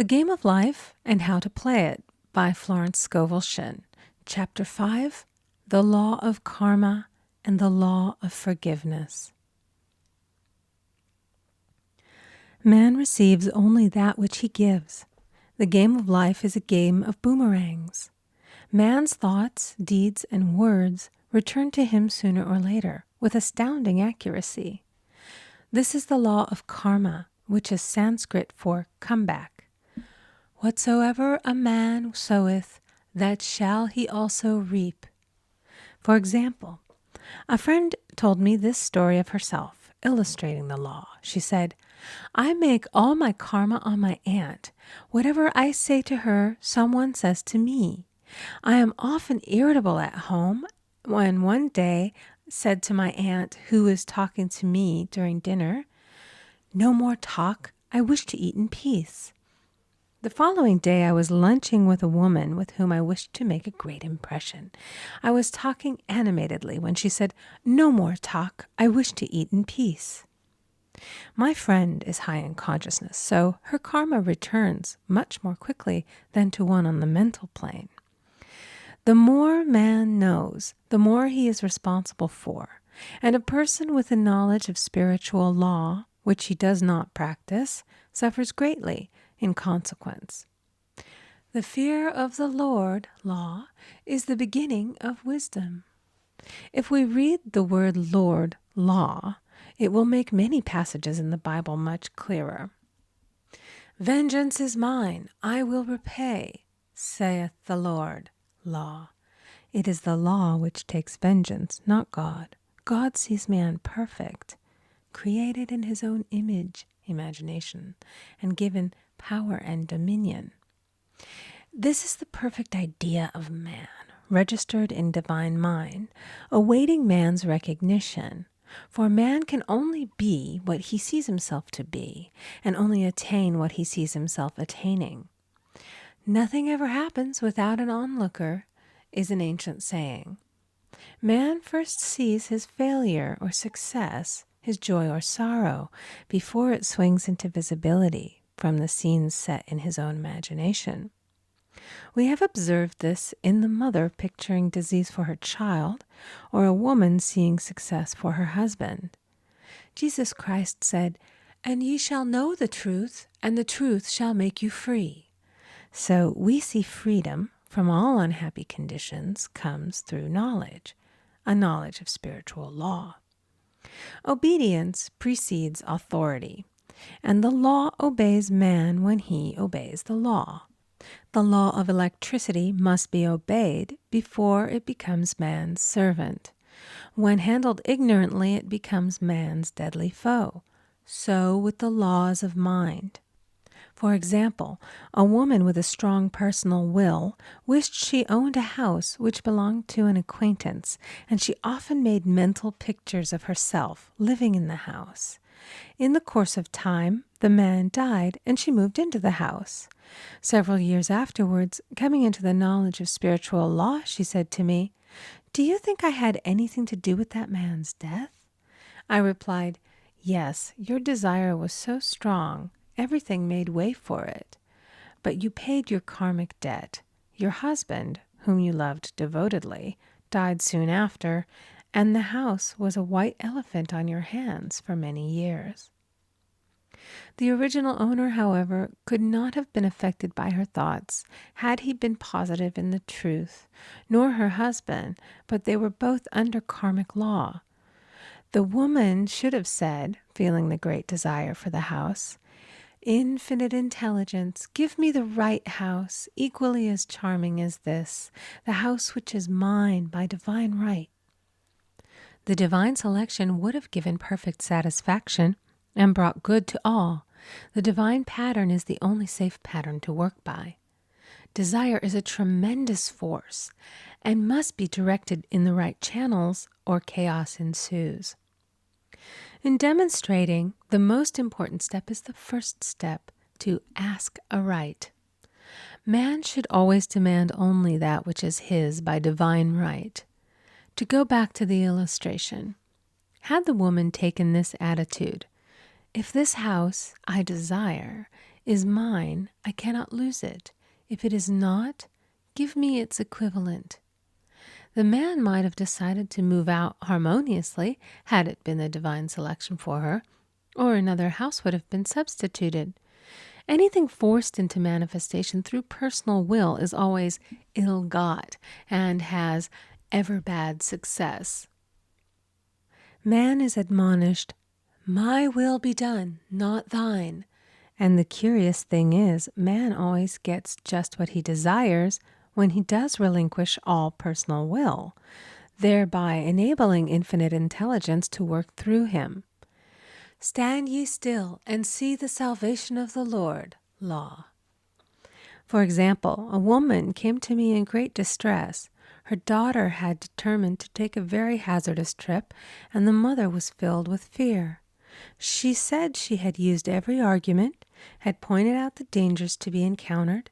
The Game of Life and How to Play It by Florence Scovel Shinn. Chapter 5, The Law of Karma and the Law of Forgiveness. Man receives only that which he gives. The game of life is a game of boomerangs. Man's thoughts, deeds, and words return to him sooner or later with astounding accuracy. This is the law of karma, which is Sanskrit for comeback. Whatsoever a man soweth, that shall he also reap. For example, a friend told me this story of herself, illustrating the law. She said, I make all my karma on my aunt. Whatever I say to her, someone says to me. I am often irritable at home when one day said to my aunt, who was talking to me during dinner, no more talk, I wish to eat in peace. The following day, I was lunching with a woman with whom I wished to make a great impression. I was talking animatedly when she said, no more talk, I wish to eat in peace. My friend is high in consciousness, so her karma returns much more quickly than to one on the mental plane. The more man knows, the more he is responsible for, and a person with a knowledge of spiritual law, which he does not practice, suffers greatly in consequence. The fear of the Lord, law, is the beginning of wisdom. If we read the word Lord, law, it will make many passages in the Bible much clearer. Vengeance is mine, I will repay, saith the Lord, law. It is the law which takes vengeance, not God. God sees man perfect, created in his own image, imagination, and given power and dominion. This is the perfect idea of man, registered in divine mind, awaiting man's recognition. For man can only be what he sees himself to be, and only attain what he sees himself attaining. Nothing ever happens without an onlooker, is an ancient saying. Man first sees his failure or success, his joy or sorrow, before it swings into visibility from the scenes set in his own imagination. We have observed this in the mother picturing disease for her child, or a woman seeing success for her husband. Jesus Christ said, "And ye shall know the truth, and the truth shall make you free." So we see freedom from all unhappy conditions comes through knowledge, a knowledge of spiritual law. Obedience precedes authority, and the law obeys man when he obeys the law. The law of electricity must be obeyed before it becomes man's servant. When handled ignorantly, it becomes man's deadly foe. So with the laws of mind. For example, a woman with a strong personal will wished she owned a house which belonged to an acquaintance, and she often made mental pictures of herself living in the house. In the course of time, the man died, and she moved into the house. Several years afterwards, coming into the knowledge of spiritual law, she said to me, "Do you think I had anything to do with that man's death?" I replied, "Yes, your desire was so strong, everything made way for it. But you paid your karmic debt. Your husband, whom you loved devotedly, died soon after, and the house was a white elephant on your hands for many years." The original owner, however, could not have been affected by her thoughts had he been positive in the truth, nor her husband, but they were both under karmic law. The woman should have said, feeling the great desire for the house, "Infinite intelligence, give me the right house, equally as charming as this, the house which is mine by divine right." The divine selection would have given perfect satisfaction and brought good to all. The divine pattern is the only safe pattern to work by. Desire is a tremendous force and must be directed in the right channels or chaos ensues. In demonstrating, the most important step is the first step, to ask aright. Man should always demand only that which is his by divine right. To go back to the illustration, had the woman taken this attitude, "If this house I desire is mine, I cannot lose it. If it is not, give me its equivalent. The man might have decided to move out harmoniously had it been the divine selection for her, or another house would have been substituted. Anything forced into manifestation through personal will is always ill-got and has ever bad success. Man is admonished, "My will be done, not thine." And the curious thing is, man always gets just what he desires when he does relinquish all personal will, thereby enabling infinite intelligence to work through him. Stand ye still and see the salvation of the Lord. Law. For example, a woman came to me in great distress. Her daughter had determined to take a very hazardous trip, and the mother was filled with fear. She said she had used every argument, had pointed out the dangers to be encountered,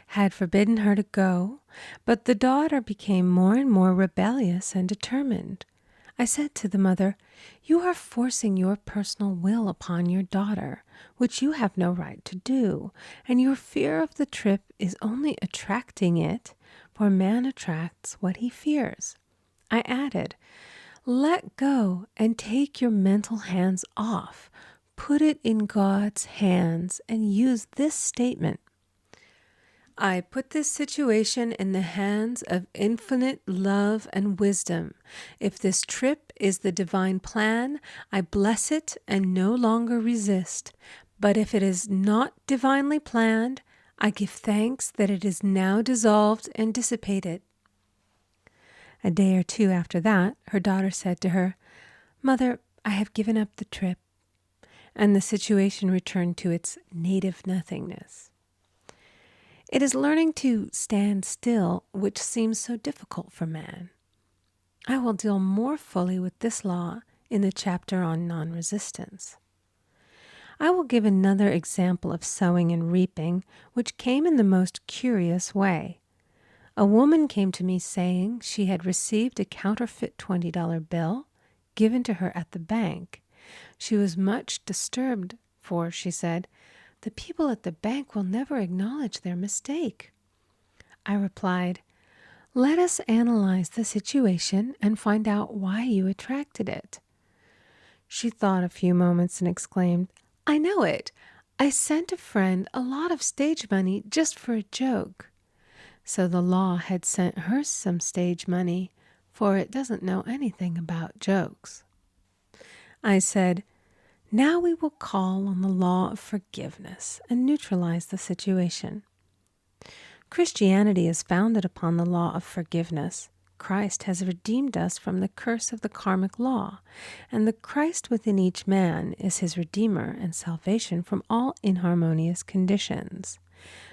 had forbidden her to go, but the daughter became more and more rebellious and determined. I said to the mother, "You are forcing your personal will upon your daughter, which you have no right to do, and your fear of the trip is only attracting it, for man attracts what he fears." I added, "Let go and take your mental hands off. Put it in God's hands and use this statement: I put this situation in the hands of infinite love and wisdom. If this trip is the divine plan, I bless it and no longer resist. But if it is not divinely planned, I give thanks that it is now dissolved and dissipated." A day or two after that, her daughter said to her, "Mother, I have given up the trip," and the situation returned to its native nothingness. It is learning to stand still which seems so difficult for man. I will deal more fully with this law in the chapter on non-resistance. I will give another example of sowing and reaping, which came in the most curious way. A woman came to me saying she had received a counterfeit $20 bill given to her at the bank. She was much disturbed, for, she said, "The people at the bank will never acknowledge their mistake." I replied, "Let us analyze the situation and find out why you attracted it." She thought a few moments and exclaimed, "I know it. I sent a friend a lot of stage money just for a joke." So the law had sent her some stage money, for it doesn't know anything about jokes. I said, "Now we will call on the law of forgiveness and neutralize the situation." Christianity is founded upon the law of forgiveness. Christ has redeemed us from the curse of the karmic law, and the Christ within each man is his redeemer and salvation from all inharmonious conditions.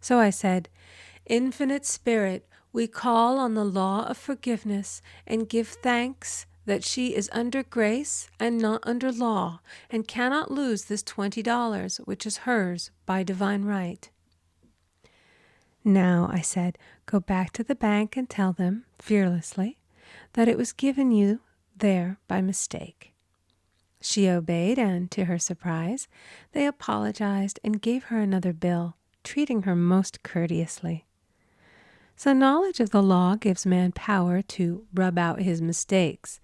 So I said, "Infinite Spirit, we call on the law of forgiveness and give thanks that she is under grace and not under law, and cannot lose this $20, which is hers by divine right." Now, I said, go back to the bank and tell them, fearlessly, that it was given you there by mistake. She obeyed, and to her surprise, they apologized and gave her another bill, treating her most courteously. So knowledge of the law gives man power to rub out his mistakes.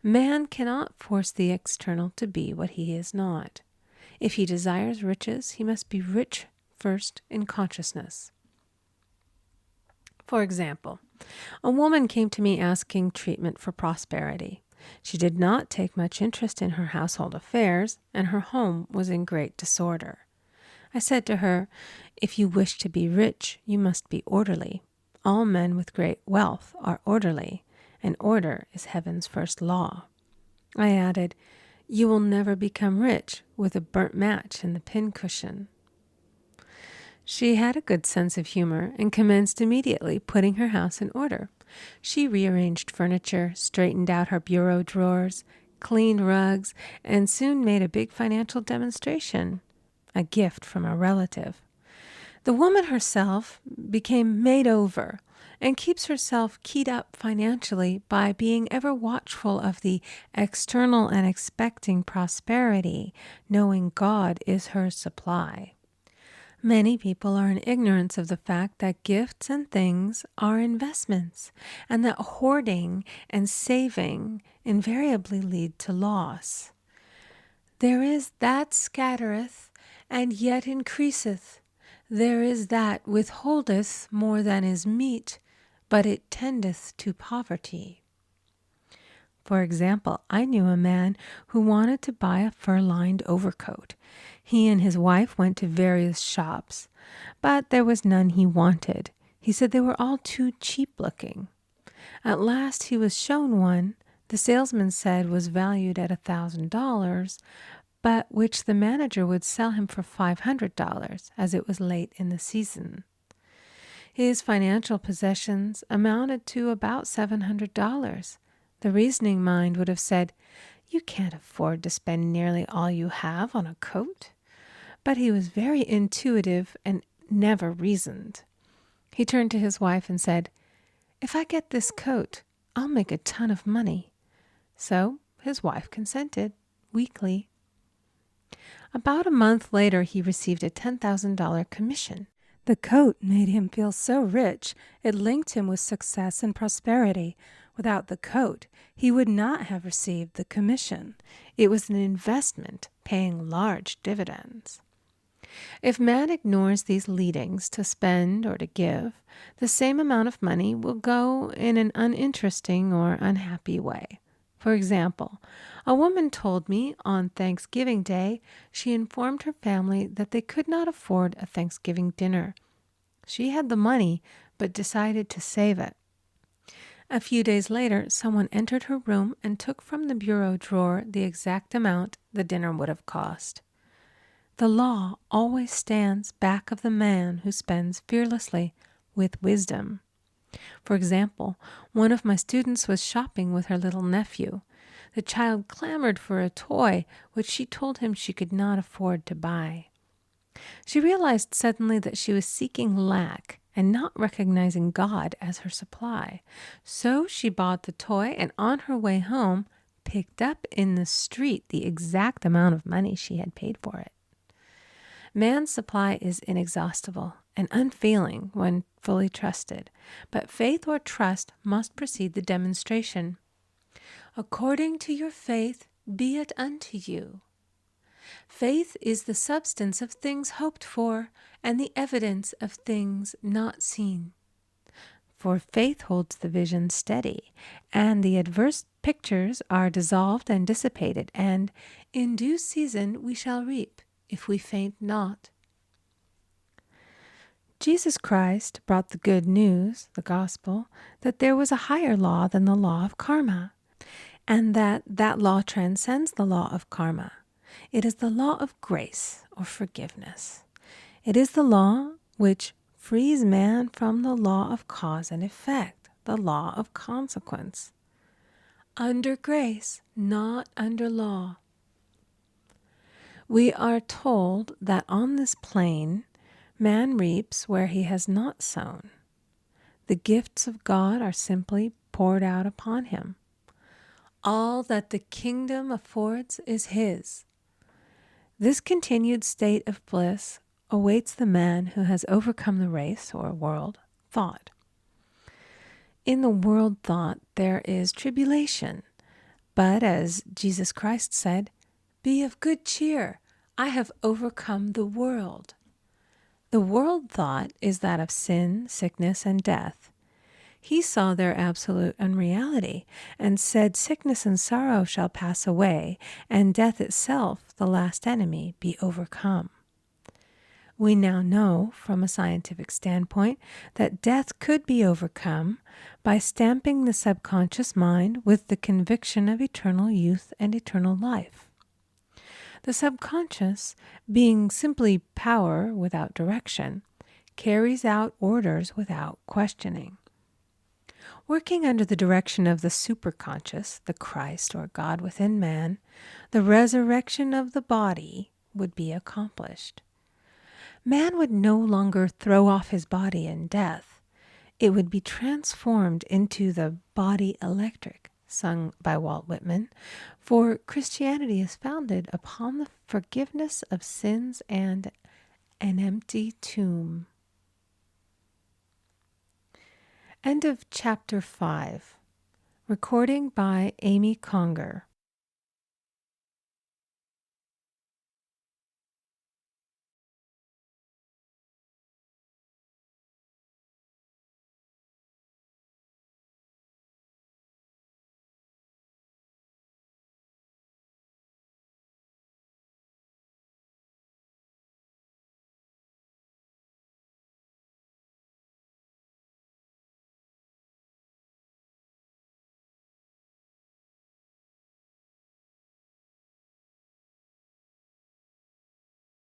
Man cannot force the external to be what he is not. If he desires riches, he must be rich first in consciousness. For example, a woman came to me asking treatment for prosperity. She did not take much interest in her household affairs, and her home was in great disorder. I said to her, "If you wish to be rich, you must be orderly. All men with great wealth are orderly, and order is heaven's first law." I added, "You will never become rich with a burnt match in the pincushion." She had a good sense of humor and commenced immediately putting her house in order. She rearranged furniture, straightened out her bureau drawers, cleaned rugs, and soon made a big financial demonstration, a gift from a relative. The woman herself became made over and keeps herself keyed up financially by being ever watchful of the external and expecting prosperity, knowing God is her supply. Many people are in ignorance of the fact that gifts and things are investments, and that hoarding and saving invariably lead to loss. There is that scattereth, and yet increaseth. There is that withholdeth more than is meet, but it tendeth to poverty. For example, I knew a man who wanted to buy a fur-lined overcoat. He and his wife went to various shops, but there was none he wanted. He said they were all too cheap-looking. At last he was shown one the salesman said was valued at $1,000, but which the manager would sell him for $500, as it was late in the season. His financial possessions amounted to about $700. The reasoning mind would have said, "You can't afford to spend nearly all you have on a coat." But he was very intuitive and never reasoned. He turned to his wife and said, "If I get this coat, I'll make a ton of money." So his wife consented, weakly. About a month later, he received a $10,000 commission. The coat made him feel so rich, it linked him with success and prosperity. Without the coat, he would not have received the commission. It was an investment paying large dividends. If man ignores these leadings to spend or to give, the same amount of money will go in an uninteresting or unhappy way. For example, a woman told me on Thanksgiving Day she informed her family that they could not afford a Thanksgiving dinner. She had the money, but decided to save it. A few days later, someone entered her room and took from the bureau drawer the exact amount the dinner would have cost. The law always stands back of the man who spends fearlessly with wisdom. For example, one of my students was shopping with her little nephew. The child clamored for a toy, which she told him she could not afford to buy. She realized suddenly that she was seeking lack and not recognizing God as her supply. So she bought the toy and on her way home picked up in the street the exact amount of money she had paid for it. Man's supply is inexhaustible and unfailing when fully trusted, but faith or trust must precede the demonstration. According to your faith, be it unto you. Faith is the substance of things hoped for and the evidence of things not seen. For faith holds the vision steady, and the adverse pictures are dissolved and dissipated, and in due season we shall reap, if we faint not. Jesus Christ brought the good news, the gospel, that there was a higher law than the law of karma, and that law transcends the law of karma. It is the law of grace or forgiveness. It is the law which frees man from the law of cause and effect, the law of consequence. Under grace, not under law. We are told that on this plane, man reaps where he has not sown. The gifts of God are simply poured out upon him. All that the kingdom affords is his. This continued state of bliss awaits the man who has overcome the race or world thought. In the world thought there is tribulation, but as Jesus Christ said, "Be of good cheer, I have overcome the world." The world thought is that of sin, sickness, and death. He saw their absolute unreality and said, "Sickness and sorrow shall pass away, and death itself, the last enemy, be overcome." We now know, from a scientific standpoint, that death could be overcome by stamping the subconscious mind with the conviction of eternal youth and eternal life. The subconscious, being simply power without direction, carries out orders without questioning. Working under the direction of the superconscious, the Christ or God within man, the resurrection of the body would be accomplished. Man would no longer throw off his body in death. It would be transformed into the body electric, sung by Walt Whitman, for Christianity is founded upon the forgiveness of sins and an empty tomb. End of chapter 5. Recording by Amy Conger.